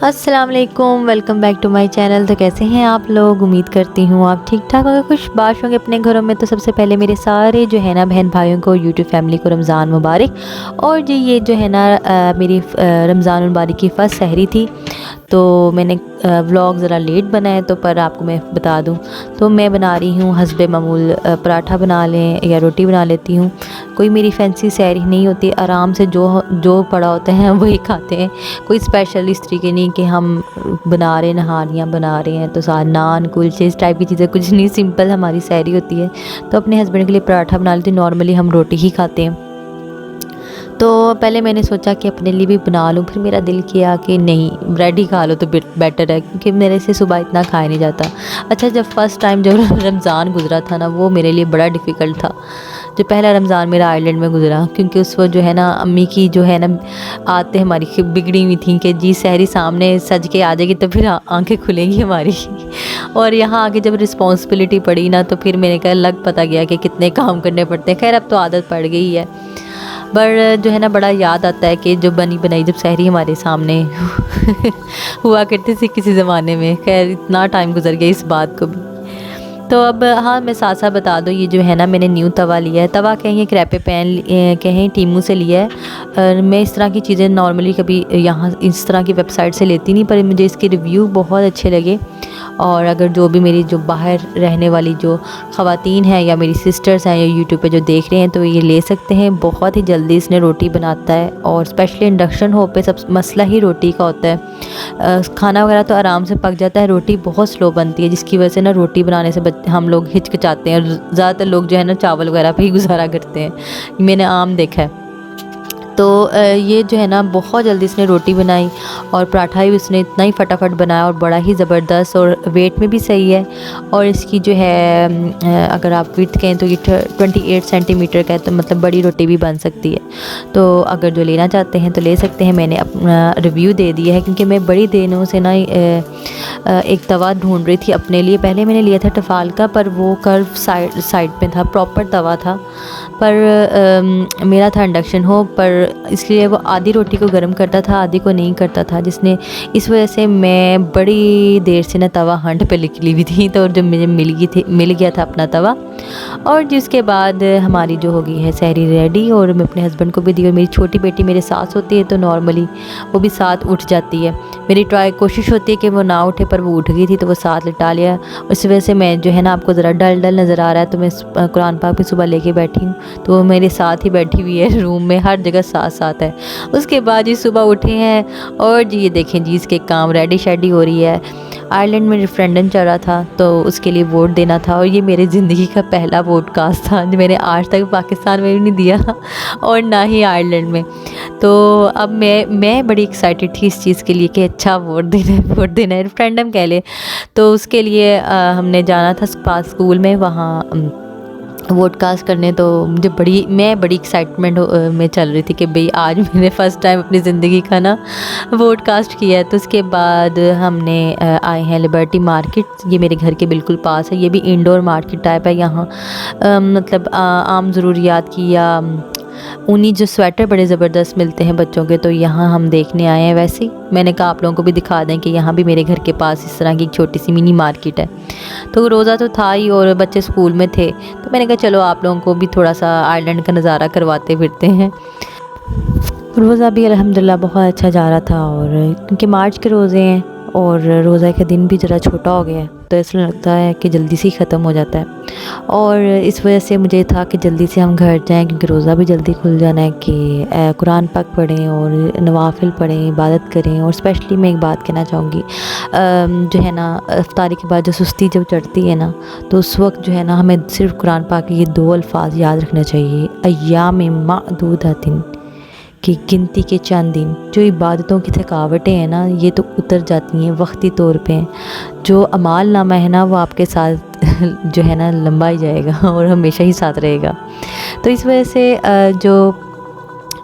अस्सलाम वालेकुम, welcome back to my channel. तो कैसे हैं आप लोग? उम्मीद करती हूँ आप ठीक ठाक होंगे, खुशबाश होंगे अपने घरों में। तो सबसे पहले मेरे सारे जो है ना बहन भाइयों को, यूट्यूब फैमिली को रमज़ान मुबारक। और जी ये जो है ना मेरी रमज़ान मुबारक की फ़र्स्ट सहरी थी, तो मैंने व्लॉग ज़रा लेट बनाए, तो पर आपको मैं बता दूं तो मैं बना रही हूँ हस्बे मामूल पराठा बना लें या रोटी बना लेती हूँ। कोई मेरी फैंसी सहरी नहीं होती, आराम से जो जो पड़ा होता है वही खाते हैं। कोई स्पेशल इस तरीके नहीं कि हम बना रहे नहानियाँ बना रहे हैं तो साथ नान कुलचे इस टाइप की चीज़ें कुछ नहीं, सिंपल हमारी सहरी होती है। तो अपने हस्बैंड के लिए पराठा बना लेती हूँ, नॉर्मली हम रोटी ही खाते हैं। तो पहले मैंने सोचा कि अपने लिए भी बना लूँ, फिर मेरा दिल किया कि नहीं ब्रेड ही खा लो तो बेटर है, क्योंकि मेरे से सुबह इतना खाया नहीं जाता। अच्छा, जब फ़र्स्ट टाइम जब रमज़ान गुज़रा था ना, वो मेरे लिए बड़ा डिफ़िकल्ट था। जो पहला रमज़ान मेरा आयरलैंड में गुज़रा, क्योंकि उस वक्त जो है ना अम्मी की जो है ना आदतें हमारी बिगड़ी हुई थी कि जी सहरी सामने सज के आ जाएगी तो फिर आंखें खुलेंगी हमारी। और यहाँ आके जब रिस्पॉन्सिबिलिटी पड़ी ना, तो फिर मेरे का लग पता गया कि कितने काम करने पड़ते हैं। खैर अब तो आदत पड़ गई है, पर जो है ना बड़ा याद आता है कि जो बनी बनाई जब सहरी हमारे सामने हुआ करती थी किसी ज़माने में। खैर इतना टाइम गुजर गया इस बात को भी। तो अब हाँ, मैं साथ साथ बता दूँ, ये जो है ना मैंने न्यू तवा लिया है। तवा कहें क्रैपे पैन कहें टीमू से लिया है। मैं इस तरह की चीज़ें नॉर्मली कभी यहाँ इस तरह की वेबसाइट से लेती नहीं, पर मुझे इसके रिव्यू बहुत अच्छे लगे। और अगर जो भी मेरी जो बाहर रहने वाली जो ख़वातीन हैं या मेरी सिस्टर्स हैं या यूट्यूब पे जो देख रहे हैं, तो ये ले सकते हैं। बहुत ही जल्दी इसने रोटी बनाता है, और स्पेशली इंडक्शन हो पे सब मसला ही रोटी का होता है। खाना वगैरह तो आराम से पक जाता है, रोटी बहुत स्लो बनती है, जिसकी वजह से ना रोटी बनाने से हम लोग हिचकिचाते हैं, और ज़्यादातर लोग जो है ना चावल वगैरह पे ही गुजारा करते हैं, मैंने आम देखा है। तो ये जो है ना बहुत जल्दी इसने रोटी बनाई, और पराठा भी उसने इतना ही फटाफट बनाया और बड़ा ही ज़बरदस्त, और वेट में भी सही है। और इसकी जो है अगर आप विड्थ कहें तो ये 28 सेंटीमीटर का है, तो मतलब बड़ी रोटी भी बन सकती है। तो अगर जो लेना चाहते हैं तो ले सकते हैं। मैंने अपना रिव्यू दे दिया है, क्योंकि मैं बड़ी दिनों से ना एक तवा ढूंढ रही थी अपने लिए। पहले मैंने लिया था टफाल का, पर वो कर्व साइड में था, प्रॉपर तवा था, पर मेरा था इंडक्शन हो, पर इसलिए वो आधी रोटी को गर्म करता था, आधी को नहीं करता था, जिसने इस वजह से मैं बड़ी देर से ना तवा हंट पे निकली हुई थी। तो जब मुझे मिल गया था अपना तवा, और जिसके बाद हमारी जो होगी है सहरी रेडी। और मैं अपने हस्बैंड को भी दी, और मेरी छोटी बेटी मेरे साथ होती है, तो नॉर्मली वो भी साथ उठ जाती है। मेरी कोशिश होती है कि वो ना उठे, पर वो उठ गई थी तो वो साथ लिटा लिया। उस वजह से मैं जो है ना, आपको ज़रा डल डल नज़र आ रहा है, तो मैं कुरान पाक भी सुबह लेके बैठी हूँ, तो वो मेरे साथ ही बैठी हुई है रूम में, हर जगह साथ साथ है। उसके बाद जी सुबह उठे हैं, और जी ये देखें जी इसके काम रेडी शेडी हो रही है। आयरलैंड में रेफरेंडम चल रहा था, तो उसके लिए वोट देना था, और ये मेरी ज़िंदगी का पहला वोटकास्ट था जो मैंने आज तक पाकिस्तान में भी नहीं दिया और ना ही आयरलैंड में। तो अब मैं बड़ी एक्साइटेड थी इस चीज़ के लिए कि अच्छा वोट देना है, रेफरेंडम कह ले। तो उसके लिए हमने जाना था पास स्कूल में, वहाँ वोट कास्ट करने। तो मुझे मैं बड़ी एक्साइटमेंट में चल रही थी कि भाई आज मैंने फ़र्स्ट टाइम अपनी ज़िंदगी का ना वोट कास्ट किया है। तो उसके बाद हमने आए हैं लिबर्टी मार्केट, ये मेरे घर के बिल्कुल पास है। ये भी इंडोर मार्केट टाइप है। यहाँ मतलब आम ज़रूरियात की या ऊनी जो स्वेटर बड़े ज़बरदस्त मिलते हैं बच्चों के, तो यहाँ हम देखने आए हैं। वैसे ही मैंने कहा आप लोगों को भी दिखा दें कि यहाँ भी मेरे घर के पास इस तरह की एक छोटी सी मिनी मार्केट है। तो रोज़ा तो था ही, और बच्चे स्कूल में थे, तो मैंने कहा चलो आप लोगों को भी थोड़ा सा आयरलैंड का नज़ारा करवाते फिरते हैं। रोज़ा भी अल्हम्दुलिल्लाह बहुत अच्छा जा रहा था, और क्योंकि मार्च के रोज़े हैं और रोज़ा का दिन भी ज़रा छोटा हो गया है, तो ऐसा लगता है कि जल्दी से ही ख़त्म हो जाता है। और इस वजह से मुझे था कि जल्दी से हम घर जाएं, क्योंकि रोज़ा भी जल्दी खुल जाना है, कि कुरान पाक पढ़ें और नवाफिल पढ़ें, इबादत करें। और स्पेशली मैं एक बात कहना चाहूँगी, जो है ना इफ्तारी के बाद जो सुस्ती जब चढ़ती है ना, तो उस वक्त जो है ना हमें सिर्फ कुरान पाक के ये 2 अल्फाज याद रखना चाहिए, अय्याम मादूदातिन, कि गिनती के चंद दिन। जो इबादतों की थकावटें हैं ना, ये तो उतर जाती हैं वक्ती तौर पे। जो अमाल नामा है ना, वो आपके साथ जो है ना लंबा ही जाएगा और हमेशा ही साथ रहेगा। तो इस वजह से जो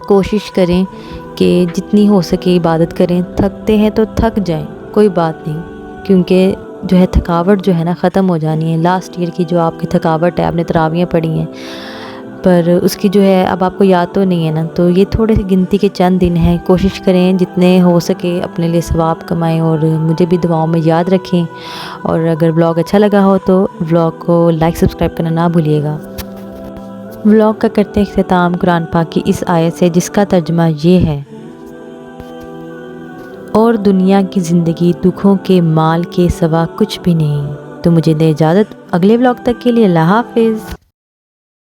कोशिश करें कि जितनी हो सके इबादत करें। थकते हैं तो थक जाएं, कोई बात नहीं, क्योंकि जो है थकावट जो है ना ख़त्म हो जानी है। लास्ट ईयर की जो आपकी थकावट है, आपने तरावियाँ पढ़ी हैं, पर उसकी जो है अब आपको याद तो नहीं है ना, तो ये थोड़े से गिनती के चंद दिन हैं। कोशिश करें जितने हो सके अपने लिए सवाब कमाएं और मुझे भी दुआओं में याद रखें। और अगर व्लॉग अच्छा लगा हो तो व्लॉग को लाइक सब्सक्राइब करना ना भूलिएगा। व्लॉग का करते हैं इख्तिताम कुरान पाक की इस आयत से, जिसका तर्जुमा ये है, और दुनिया की ज़िंदगी दुखों के माल के सिवा कुछ भी नहीं। तो मुझे दे इजाज़त, अगले व्लॉग तक के लिए अल्लाह हाफिज़।